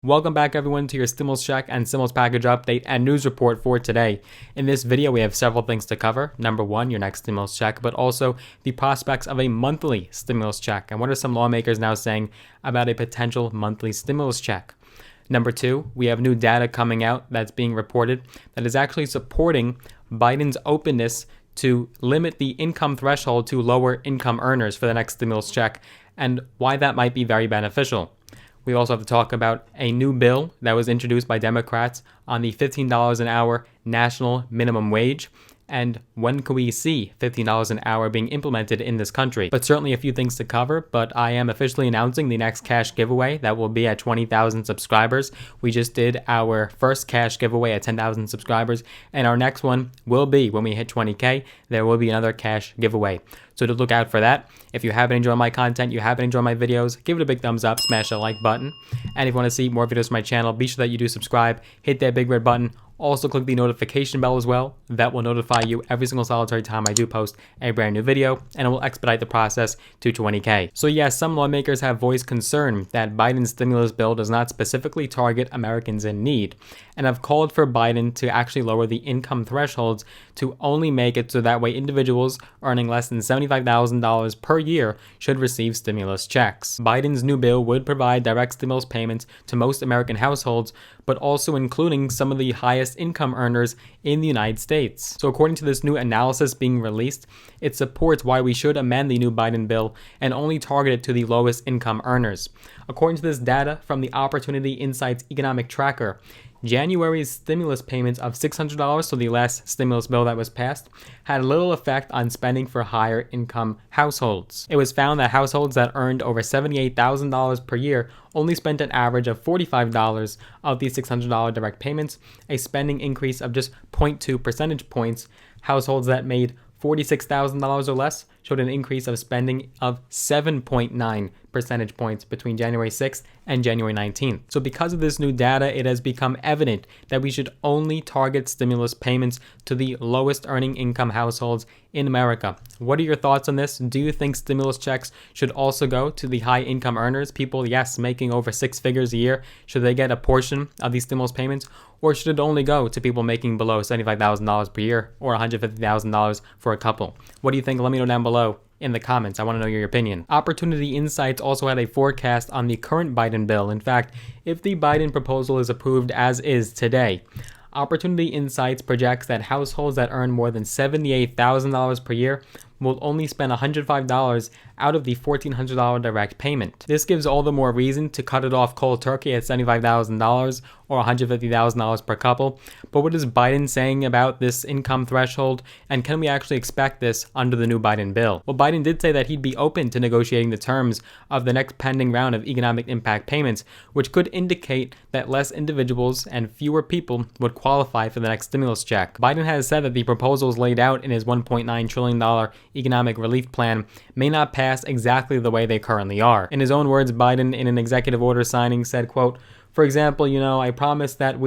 Welcome back everyone to your stimulus check and stimulus package update and news report for today. In this video, we have several things to cover. Number one, your next stimulus check, but also the prospects of a monthly stimulus check. And what are some lawmakers now saying about a potential monthly stimulus check? Number two, we have new data coming out that's being reported that is actually supporting Biden's openness to limit the income threshold to lower income earners for the next stimulus check and why that might be very beneficial. We also have to talk about a new bill that was introduced by Democrats on the $15 an hour national minimum wage. And when can we see $15 an hour being implemented in this country? But certainly a few things to cover, but I am officially announcing the next cash giveaway that will be at 20,000 subscribers. We just did our first cash giveaway at 10,000 subscribers, and our next one will be when we hit 20K, there will be another cash giveaway. So to look out for that. If you haven't enjoyed my content, you haven't enjoyed my videos, give it a big thumbs up, smash that like button. And if you want to see more videos from my channel, be sure that you do subscribe, hit that big red button. Also click the notification bell as well. That will notify you every single solitary time I do post a brand new video, and it will expedite the process to 20K. So yes, some lawmakers have voiced concern that Biden's stimulus bill does not specifically target Americans in need, and have called for Biden to actually lower the income thresholds to only make it so that way individuals earning less than $75,000 per year should receive stimulus checks. Biden's new bill would provide direct stimulus payments to most American households, but also including some of the highest income earners in the United States. So according to this new analysis being released, it supports why we should amend the new Biden bill and only target it to the lowest income earners. According to this data from the Opportunity Insights Economic Tracker, January's stimulus payments of $600, so the last stimulus bill that was passed, had little effect on spending for higher income households. It was found that households that earned over $78,000 per year only spent an average of $45 of these $600 direct payments, a spending increase of just 0.2 percentage points. Households that made $46,000 or less showed an increase of spending of 7.9 percentage points between January 6th and January 19th. So because of this new data, it has become evident that we should only target stimulus payments to the lowest earning income households in America. What are your thoughts on this? Do you think stimulus checks should also go to the high income earners, people, yes, making over six figures a year? Should they get a portion of these stimulus payments? Or should it only go to people making below $75,000 per year or $150,000 for a couple? What do you think? Let me know down below in the comments. I want to know your opinion. Opportunity Insights also had a forecast on the current Biden bill. In fact, if the Biden proposal is approved as is today, Opportunity Insights projects that households that earn more than $78,000 per year will only spend $105 out of the $1,400 direct payment. This gives all the more reason to cut it off cold turkey at $75,000 or $150,000 per couple. But what is Biden saying about this income threshold, and can we actually expect this under the new Biden bill? Well, Biden did say that he'd be open to negotiating the terms of the next pending round of economic impact payments, which could indicate that less individuals and fewer people would qualify for the next stimulus check. Biden has said that the proposals laid out in his $1.9 trillion economic relief plan may not pass exactly the way they currently are. In his own words, Biden, in an executive order signing, said, quote, "For example, I promised that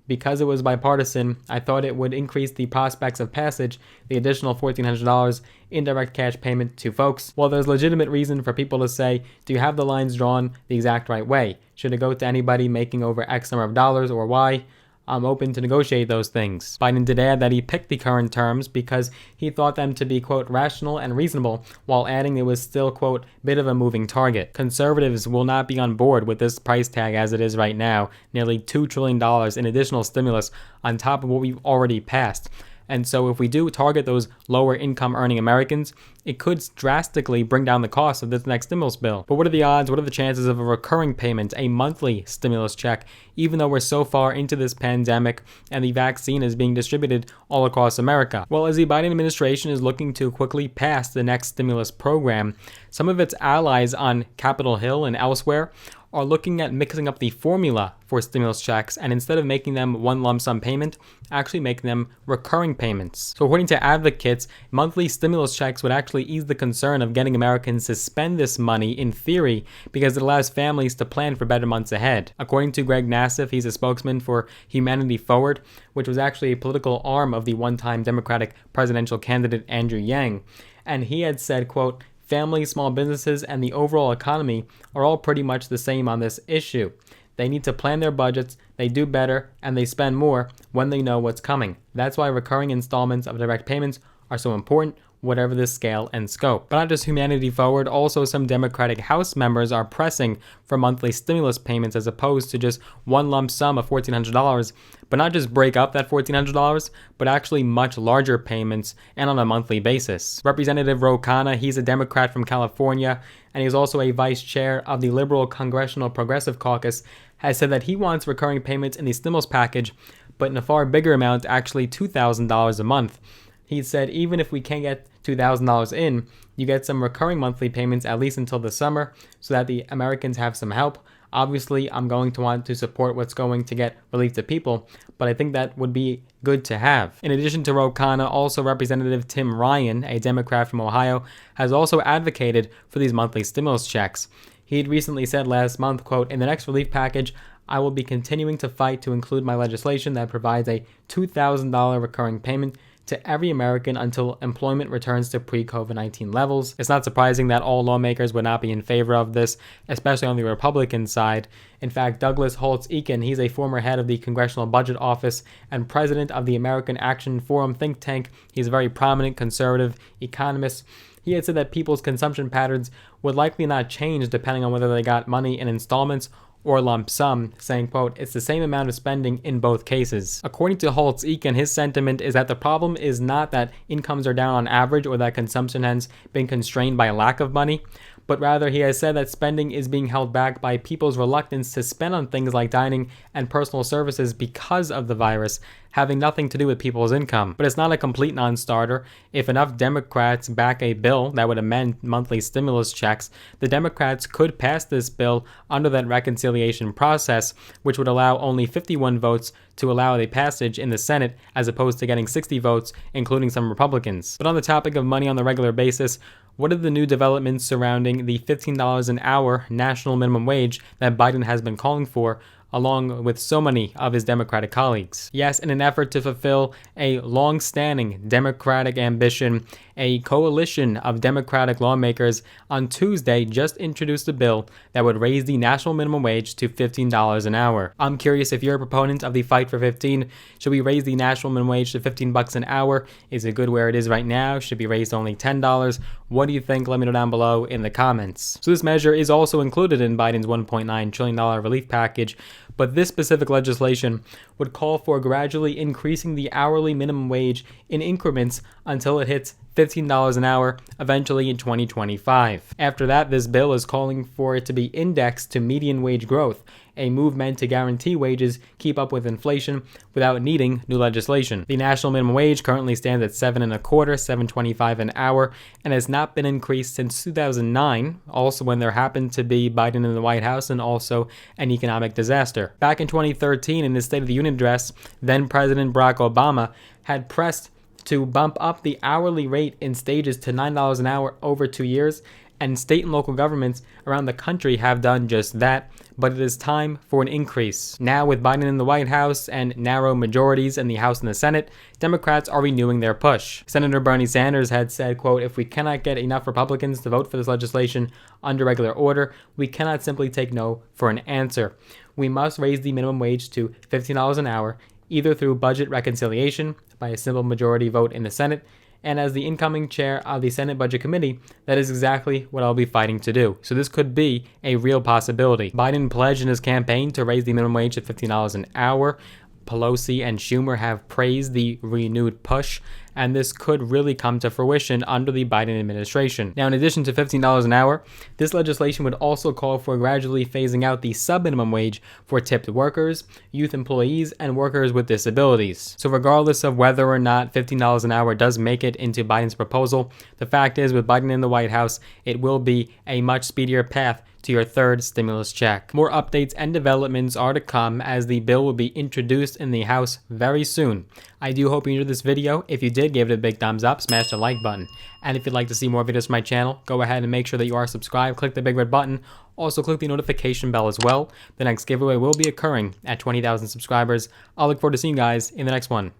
because it was bipartisan, I thought it would increase the prospects of passage, the additional $1,400 in direct cash payment to folks. Well, there's legitimate reason for people to say, do you have the lines drawn the exact right way? Should it go to anybody making over X number of dollars or Y? I'm open to negotiate those things." Biden did add that he picked the current terms because he thought them to be, quote, rational and reasonable, while adding it was still, quote, bit of a moving target. Conservatives will not be on board with this price tag as it is right now, nearly $2 trillion in additional stimulus on top of what we've already passed. And so if we do target those lower income earning Americans, it could drastically bring down the cost of this next stimulus bill. But what are the odds? What are the chances of a recurring payment, a monthly stimulus check, even though we're so far into this pandemic and the vaccine is being distributed all across America? Well, as the Biden administration is looking to quickly pass the next stimulus program, some of its allies on Capitol Hill and elsewhere are looking at mixing up the formula for stimulus checks, and instead of making them one lump sum payment, actually making them recurring payments. So according to advocates, monthly stimulus checks would actually ease the concern of getting Americans to spend this money in theory, because it allows families to plan for better months ahead. According to Greg Nassif, he's a spokesman for Humanity Forward, which was actually a political arm of the one-time Democratic presidential candidate Andrew Yang, and he had said, quote, "Families, small businesses, and the overall economy are all pretty much the same on this issue. They need to plan their budgets, they do better, and they spend more when they know what's coming. That's why recurring installments of direct payments are so important, whatever the scale and scope. But not just Humanity Forward, also some Democratic House members are pressing for monthly stimulus payments as opposed to just one lump sum of $1,400, but not just break up that $1,400, but actually much larger payments and on a monthly basis. Representative Ro Khanna, he's a Democrat from California, and he's also a vice chair of the Liberal Congressional Progressive Caucus, has said that he wants recurring payments in the stimulus package, but in a far bigger amount, actually $2,000 a month. He said even if we can't get $2,000 in, you get some recurring monthly payments at least until the summer so that the Americans have some help. Obviously, I'm going to want to support what's going to get relief to people, but I think that would be good to have. In addition to Ro Khanna, also Representative Tim Ryan, a Democrat from Ohio, has also advocated for these monthly stimulus checks. He had recently said last month, quote, "In the next relief package, I will be continuing to fight to include my legislation that provides a $2,000 recurring payment to every American until employment returns to pre-COVID-19 levels." It's not surprising that all lawmakers would not be in favor of this, especially on the Republican side. In fact, Douglas Holtz-Eakin, he's a former head of the Congressional Budget Office and president of the American Action Forum think tank. He's a very prominent conservative economist. He had said that people's consumption patterns would likely not change depending on whether they got money in installments or lump sum, saying, quote, "It's the same amount of spending in both cases." According to Holtz-Eakin, his sentiment is that the problem is not that incomes are down on average or that consumption has been constrained by a lack of money, but rather he has said that spending is being held back by people's reluctance to spend on things like dining and personal services because of the virus, having nothing to do with people's income. But it's not a complete non-starter. If enough Democrats back a bill that would amend monthly stimulus checks, the Democrats could pass this bill under that reconciliation process, which would allow only 51 votes to allow the passage in the Senate, as opposed to getting 60 votes, including some Republicans. But on the topic of money on the regular basis, what are the new developments surrounding the $15 an hour national minimum wage that Biden has been calling for, along with so many of his Democratic colleagues? Yes, in an effort to fulfill a long-standing Democratic ambition, a coalition of Democratic lawmakers on Tuesday just introduced a bill that would raise the national minimum wage to $15 an hour. I'm curious if you're a proponent of the fight for 15. Should we raise the national minimum wage to $15 an hour? Is it good where it is right now? Should it be raised to only $10? What do you think? Let me know down below in the comments. So this measure is also included in Biden's $1.9 trillion relief package, but this specific legislation would call for gradually increasing the hourly minimum wage in increments until it hits $15 an hour, eventually in 2025. After that, this bill is calling for it to be indexed to median wage growth, a move meant to guarantee wages keep up with inflation without needing new legislation. The national minimum wage currently stands at $7.25, $7.25 an hour, and has not been increased since 2009, also when there happened to be Biden in the White House and also an economic disaster. Back in 2013, in his State of the Union address, then President Barack Obama had pressed to bump up the hourly rate in stages to $9 an hour over 2 years, and state and local governments around the country have done just that, but it is time for an increase. Now, with Biden in the White House and narrow majorities in the House and the Senate, Democrats are renewing their push. Senator Bernie Sanders had said, quote, "If we cannot get enough Republicans to vote for this legislation under regular order, we cannot simply take no for an answer. We must raise the minimum wage to $15 an hour, either through budget reconciliation by a simple majority vote in the Senate, and as the incoming chair of the Senate Budget Committee, that is exactly what I'll be fighting to do." So this could be a real possibility. Biden pledged in his campaign to raise the minimum wage to $15 an hour. Pelosi and Schumer have praised the renewed push, and this could really come to fruition under the Biden administration. Now, in addition to $15 an hour, this legislation would also call for gradually phasing out the sub-minimum wage for tipped workers, youth employees, and workers with disabilities. So regardless of whether or not $15 an hour does make it into Biden's proposal, the fact is, with Biden in the White House, it will be a much speedier path to your third stimulus check. More updates and developments are to come as the bill will be introduced in the House very soon. I do hope you enjoyed this video. If you did, give it a big thumbs up, smash the like button. And if you'd like to see more videos from my channel, go ahead and make sure that you are subscribed. Click the big red button. Also click the notification bell as well. The next giveaway will be occurring at 20,000 subscribers. I'll look forward to seeing you guys in the next one.